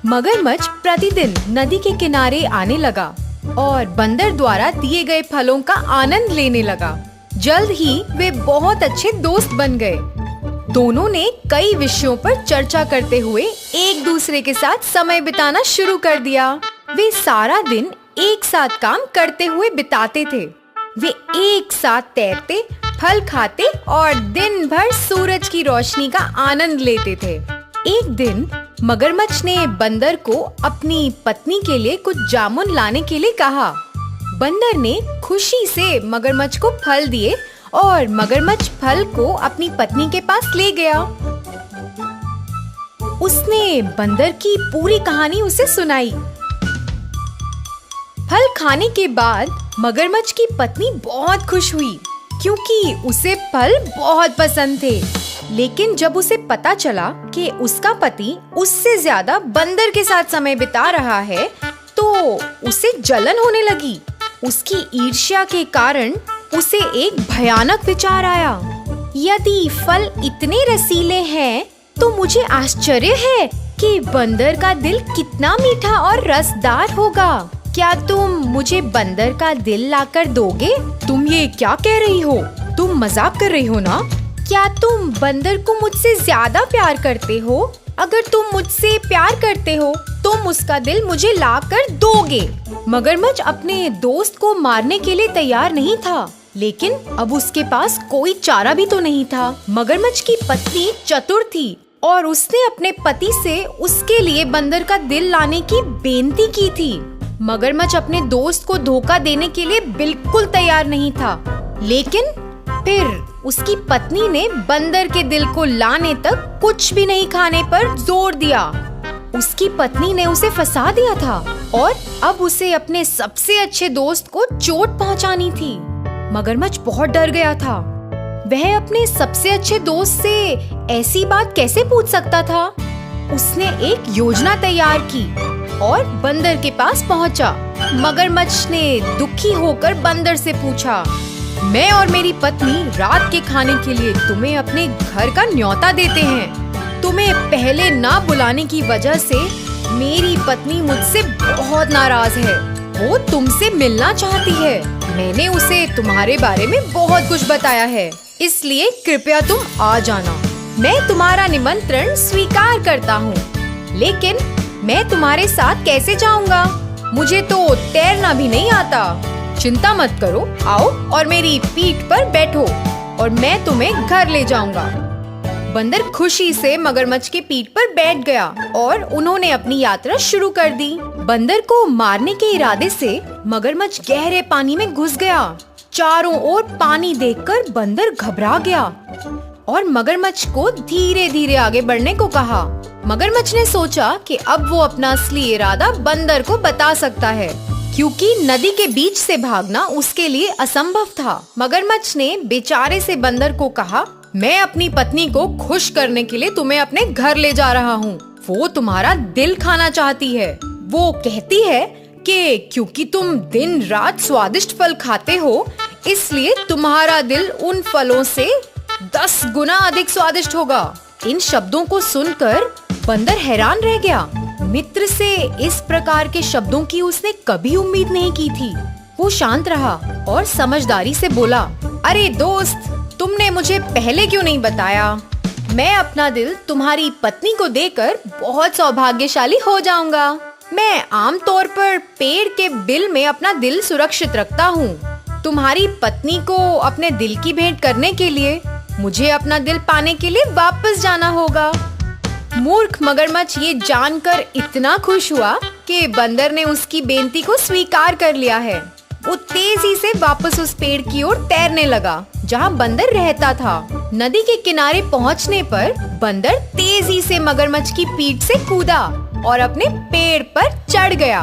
मगरमच्छ प्रतिदिन नदी के किनारे आने लगा और बंदर द्वारा दिए गए फलों का आनंद लेने लगा। जल्द ही वे बहुत अच्छे दोस्त बन गए। दोनों ने कई विषयों पर चर्चा करते हुए एक दूसरे के साथ समय बिताना शुरू कर दिया। वे सारा दिन एक साथ काम करते हुए बिताते थे। वे एक साथ तैरते, फल खाते और दिन भर सूरज की रोशनी का आनंद लेते थे। एक दिन मगरमच्छ ने बंदर को अपनी पत्नी के लिए कुछ जामुन लाने के लिए कहा। बंदर ने खुशी से मगरमच्छ को फल दिए और मगरमच्छ फल को अपनी पत्नी के पास ले गया। उसने बंदर की पूरी कहानी उसे सुनाई। फल खाने के बाद मगरमच्छ की पत्नी बहुत खुश हुई क्योंकि उसे फल बहुत पसंद थे। लेकिन जब उसे पता चला कि उसका पति उससे ज्यादा बंदर के साथ समय बिता रहा है, तो उसे जलन होने लगी। उसकी ईर्ष्या के कारण उसे एक भयानक विचार आया। यदि फल इतने रसीले हैं, तो मुझे आश्चर्य है कि बंदर का दिल कितना मीठा और रसदार होगा। क्या तुम मुझे बंदर का दिल लाकर दोगे? तुम ये क्या कह रही हो? तुम मजाक कर रही हो ना? क्या तुम बंदर को मुझसे ज्यादा प्यार करते हो? अगर तुम मुझसे प्यार करते हो, तुम उसका दिल मुझे लाकर दोगे। मगरमच्छ अपने दोस्त को मारने के लिए तैयार नहीं था, लेकिन अब उसके पास कोई चारा भी तो नहीं था। मगरमच्छ की पत्नी चतुर थी और उसने अपने पति से उसके लिए बंदर का दिल लाने की बेनती की थी। मगरमच्छ अपने दोस्त को धोखा देने के लिए बिल्कुल तैयार नहीं था, लेकिन फिर उसकी पत्नी ने बंदर के दिल को लाने तक कुछ भी नहीं खाने पर जोर दिया। उसकी पत्नी ने उसे फंसा दिया था और अब उसे अपने सबसे अच्छे दोस्त को चोट पहुंचानी थी। मगरमच्छ बहुत डर गया था। वह अपने सबसे अच्छे दोस्त से ऐसी बात कैसे पूछ सकता था? उसने एक योजना तैयार की और बंदर के पास पहुंचा। मगरमच्छ ने दुखी होकर बंदर से पूछा, मैं और मेरी पत्नी रात के खाने के लिए तुम्हें अपने घर का न्योता देते हैं। तुम्हें पहले ना बुलाने की वजह से मेरी पत्नी मुझसे बहुत नाराज है। वो तुमसे मिलना चाहती है। मैंने उसे तुम्हारे बारे में बहुत कुछ बताया है, इसलिए कृपया तुम आ जाना। मैं तुम्हारा निमंत्रण स्वीकार करता हूँ, लेकिन मैं तुम्हारे साथ कैसे जाऊँगा? मुझे तो तैरना भी नहीं आता। चिंता मत करो, आओ और मेरी पीठ पर बैठो और मैं तुम्हें घर ले जाऊंगा। बंदर खुशी से मगरमच्छ की पीठ पर बैठ गया और उन्होंने अपनी यात्रा शुरू कर दी। बंदर को मारने के इरादे से मगरमच्छ गहरे पानी में घुस गया। चारों ओर पानी देखकर बंदर घबरा गया और मगरमच्छ को धीरे धीरे आगे बढ़ने को कहा। मगरमच्छ ने सोचा कि अब वो अपना असली इरादा बंदर को बता सकता है, क्योंकि नदी के बीच से भागना उसके लिए असंभव था। मगरमच्छ ने बेचारे से बंदर को कहा, मैं अपनी पत्नी को खुश करने के लिए तुम्हें अपने घर ले जा रहा हूँ। वो तुम्हारा दिल खाना चाहती है। वो कहती है कि क्योंकि तुम दिन रात स्वादिष्ट फल खाते हो, इसलिए तुम्हारा दिल उन फलों से 10 गुना अधिक स्वादिष्ट होगा। इन शब्दों को सुनकर बंदर हैरान रह गया। मित्र से इस प्रकार के शब्दों की उसने कभी उम्मीद नहीं की थी। वो शांत रहा और समझदारी से बोला, अरे दोस्त, तुमने मुझे पहले क्यों नहीं बताया? मैं अपना दिल तुम्हारी पत्नी को देकर बहुत सौभाग्यशाली हो जाऊंगा। मैं आमतौर पर पेड़ के बिल में अपना दिल सुरक्षित रखता हूँ। तुम्हारी पत्नी को अपने दिल की भेंट करने के लिए मुझे अपना दिल पाने के लिए वापस जाना होगा। मूर्ख मगरमच्छ ये जानकर इतना खुश हुआ कि बंदर ने उसकी बेनती को स्वीकार कर लिया है। वो तेजी से वापस उस पेड़ की ओर तैरने लगा जहाँ बंदर रहता था। नदी के किनारे पहुँचने पर बंदर तेजी से मगरमच्छ की पीठ से कूदा और अपने पेड़ पर चढ़ गया।